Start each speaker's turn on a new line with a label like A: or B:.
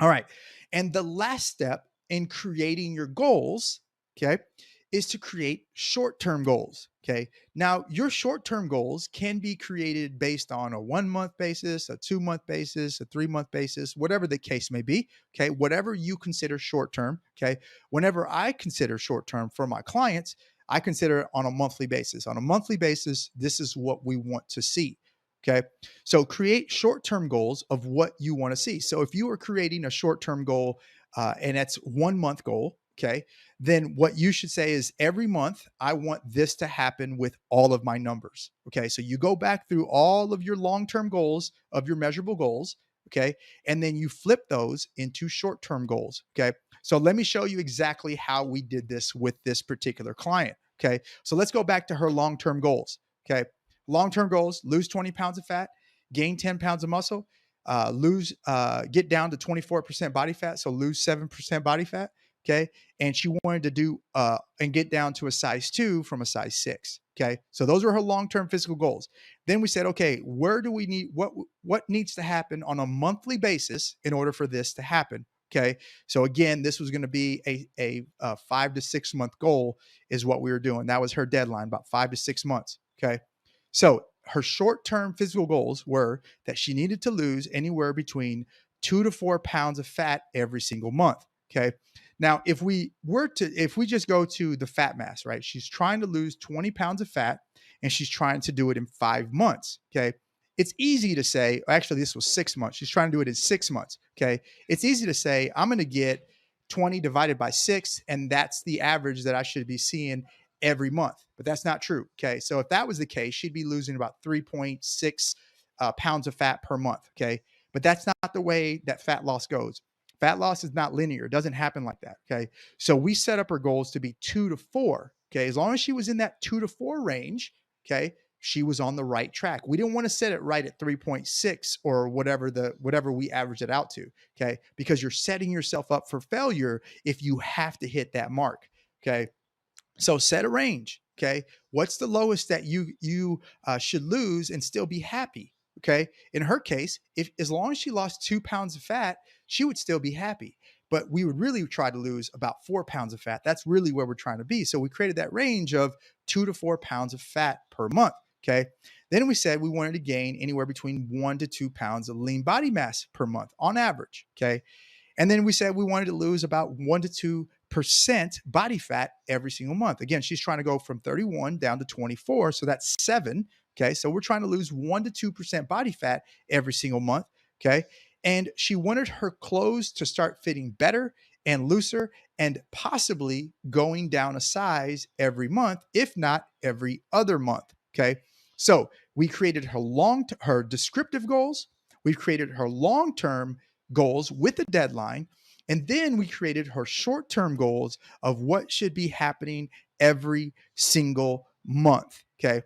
A: All right. And the last step in creating your goals, okay, is to create short-term goals. Okay. Now, your short-term goals can be created based on a 1 month basis, a 2 month basis, a 3 month basis, whatever the case may be. Okay. Whatever you consider short-term. Okay. Whenever I consider short-term for my clients, I consider it on a monthly basis. On a monthly basis, this is what we want to see. Okay. So create short-term goals of what you want to see. So if you are creating a short-term goal and that's 1 month goal, okay, then what you should say is every month I want this to happen with all of my numbers. Okay. So you go back through all of your long-term goals of your measurable goals. Okay. And then you flip those into short-term goals. Okay. So let me show you exactly how we did this with this particular client. Okay. So let's go back to her long-term goals. Okay. Long-term goals: lose 20 pounds of fat, gain 10 pounds of muscle, get down to 24% body fat. So lose 7% body fat. Okay. And she wanted to do, and get down to a size 2 from a size 6. Okay. So those were her long-term physical goals. Then we said, okay, where do we need, what needs to happen on a monthly basis in order for this to happen? Okay. So again, this was going to be a 5 to 6 month goal is what we were doing. That was her deadline, about 5 to 6 months. Okay. So her short-term physical goals were that she needed to lose anywhere between 2 to 4 pounds of fat every single month. Okay. Now, if we just go to the fat mass, right? She's trying to lose 20 pounds of fat and she's trying to do it in 5 months. Okay. It's easy to say, actually, this was 6 months. She's trying to do it in 6 months. Okay. It's easy to say, I'm going to get 20 divided by 6, and that's the average that I should be seeing every month. But that's not true. Okay. So if that was the case, she'd be losing about 3.6 pounds of fat per month. Okay. But that's not the way that fat loss goes. Fat loss is not linear. It doesn't happen like that. Okay. So we set up her goals to be 2 to 4. Okay. As long as she was in that 2 to 4 range, okay, she was on the right track. We didn't want to set it right at 3.6 or whatever we average it out to. Okay. Because you're setting yourself up for failure if you have to hit that mark. Okay. So set a range. Okay. What's the lowest that you should lose and still be happy? Okay. In her case, if as long as she lost 2 pounds of fat, she would still be happy. But we would really try to lose about 4 pounds of fat. That's really where we're trying to be. So we created that range of 2 to 4 pounds of fat per month. Okay. Then we said we wanted to gain anywhere between 1 to 2 pounds of lean body mass per month on average. Okay. And then we said we wanted to lose about 1 to 2% body fat every single month. Again, she's trying to go from 31 down to 24. So that's 7. Okay. So we're trying to lose 1 to 2% body fat every single month. Okay. And she wanted her clothes to start fitting better and looser and possibly going down a size every month, if not every other month. Okay. So we created her descriptive goals. We've created her long-term goals with a deadline. And then we created her short-term goals of what should be happening every single month. Okay.